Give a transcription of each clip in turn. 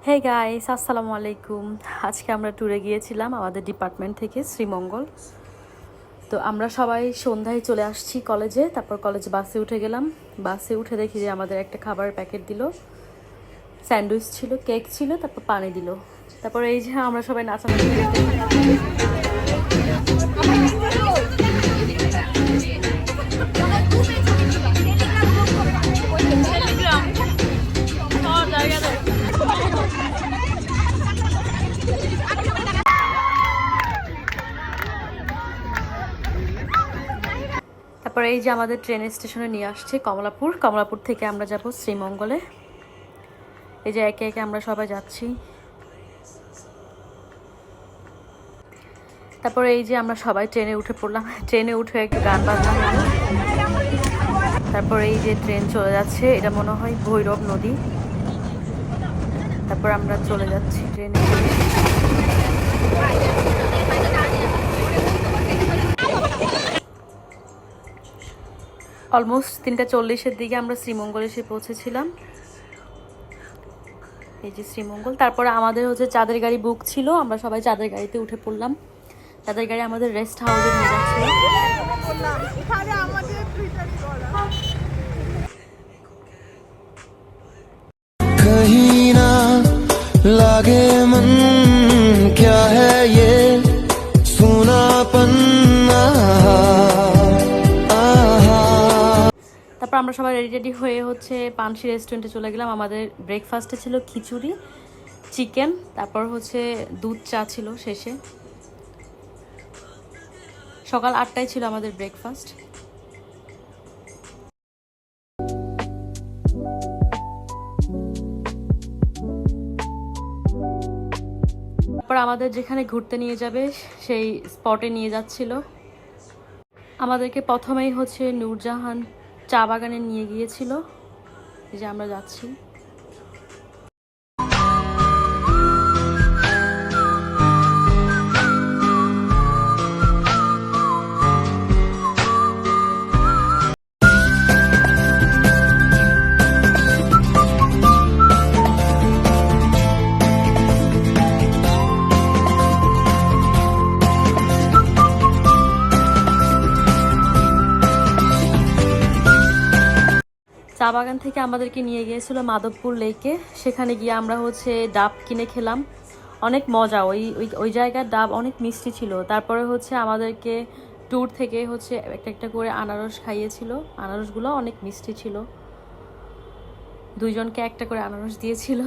Hey guys, আসসালামু আলাইকুম। আজকে আমরা ট্যুরে গিয়েছিলাম আমাদের ডিপার্টমেন্ট থেকে শ্রীমঙ্গল। তো আমরা সবাই সন্ধ্যায় চলে আসছি কলেজে। তারপর কলেজে বাসে উঠে গেলাম। বাসে উঠে দেখি যে আমাদের একটা খাবারের প্যাকেট দিল, স্যান্ডউইচ ছিল, কেক ছিল, তারপর পানি দিল। তারপর এই যে আমরা সবাই নাচানাচি করতে তারপর এই যে আমাদের ট্রেন স্টেশনে নিয়ে আসছে কমলাপুর থেকে আমরা যাব শ্রীমঙ্গলে। এই যে একে একে আমরা সবাই যাচ্ছি। তারপরে এই যে আমরা সবাই ট্রেনে উঠে পড়লাম। ট্রেনে উঠে একটু গান বাজনা হলো। তারপর এই যে ট্রেন চলে যাচ্ছে, এটা মনে হয় ভৈরব নদী। তারপর আমরা চলে যাচ্ছি ট্রেনে। অলমোস্ট 3:40-এর দিকে আমরা শ্রীমঙ্গল এসে পৌঁছেছিলাম। এই যে শ্রীমঙ্গল। তারপরে আমাদের হচ্ছে চাঁদের গাড়ি বুক ছিল, আমরা সবাই চাঁদের গাড়িতে উঠে পড়লাম। চাঁদের গাড়ি আমাদের রেস্ট হাউসে নিয়ে যাচ্ছিল। कहीं ना लागे मन क्या है ये सुनापन তারপর আমরা সবাই রেডি হয়ে হচ্ছে পানসি রেস্টুরেন্টে চলে গেলাম। আমাদের ব্রেকফাস্টে ছিল খিচুড়ি, চিকেন, তারপর হচ্ছে দুধ চা ছিল শেষে। সকাল 8টায় ছিল আমাদের ব্রেকফাস্ট। তারপর আমাদের যেখানে ঘুরতে নিয়ে যাবে সেই স্পটে নিয়ে যাচ্ছিল। আমাদেরকে প্রথমেই হচ্ছে নূরজাহান চা বাগানে নিয়ে গিয়েছিল। এই যে আমরা যাচ্ছি। চা বাগান থেকে আমাদেরকে নিয়ে গিয়েছিল মাধবপুর লেকে। সেখানে গিয়ে আমরা হচ্ছে ডাব কিনে খেলাম, অনেক মজা। ওই ওই ওই জায়গার ডাব অনেক মিষ্টি ছিল। তারপরে হচ্ছে আমাদেরকে ট্যুর থেকে হচ্ছে একটা একটা করে আনারস খাইয়েছিল, আনারসগুলো অনেক মিষ্টি ছিল। দুইজনকে একটা করে আনারস দিয়েছিল।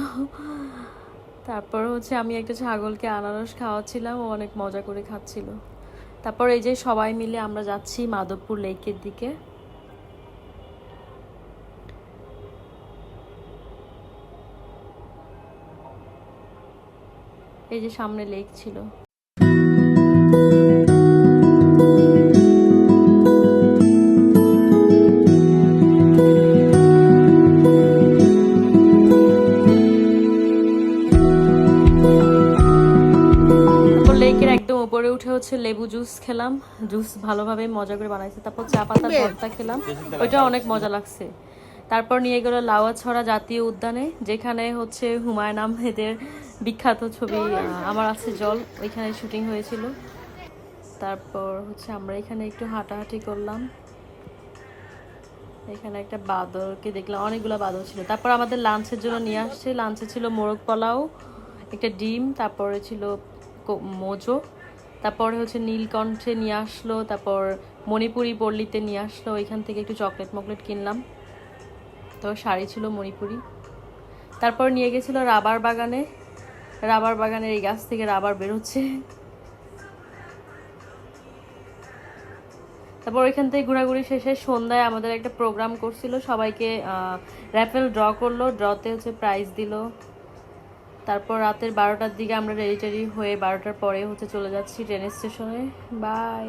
তারপর হচ্ছে আমি একটা ছাগলকে আনারস খাওয়াচ্ছিলাম, ও অনেক মজা করে খাচ্ছিল। তারপর এই যে সবাই মিলে আমরা যাচ্ছি মাধবপুর লেকের দিকে। এই যে সামনে লেক ছিল। লেকের একদম উপরে উঠে হচ্ছে লেবু জুস খেলাম। জুস ভালোভাবে মজা করে বানাইছে। তারপর চা পাতার ভর্তা খেলাম, ওইটা অনেক মজা লাগছে। তারপর নিয়ে গেল লাউয়াছড়া জাতীয় উদ্যানে, যেখানে হচ্ছে হুমায়ুন আহমেদের বিখ্যাত ছবি আমার আছে জল, ওইখানে শুটিং হয়েছিল। তারপর হচ্ছে আমরা এখানে একটু হাঁটাহাঁটি করলাম। এখানে একটা বাঁদরকে দেখলাম, অনেকগুলো বাঁদর ছিল। তারপর আমাদের লাঞ্চের জন্য নিয়ে আসছে। লাঞ্চে ছিল মোরগ পোলাও, একটা ডিম, তারপরে ছিল মোজো, তারপরে হচ্ছে নীলকণ্ঠে নিয়ে আসলো, তারপর মণিপুরি পল্লীতে নিয়ে আসলো। ওইখান থেকে একটু চকলেট মকলেট কিনলাম। তো শাড়ি ছিল মণিপুরি। তারপর নিয়ে গেছিল রাবার বাগানে। রাবার বাগানের এই গাছ থেকে রাবার বেরোচ্ছে। তারপর ওইখান থেকে ঘোরাঘুরি শেষে সন্ধ্যায় আমাদের একটা প্রোগ্রাম করছিল, সবাইকে র্যাফেল ড্র করলো, ড্রতে হচ্ছে প্রাইজ দিল। তারপর রাতের 12টার দিকে আমরা রেডি টেডি হয়ে 12টার পরে হচ্ছে চলে যাচ্ছি ট্রেন স্টেশনে। বাই।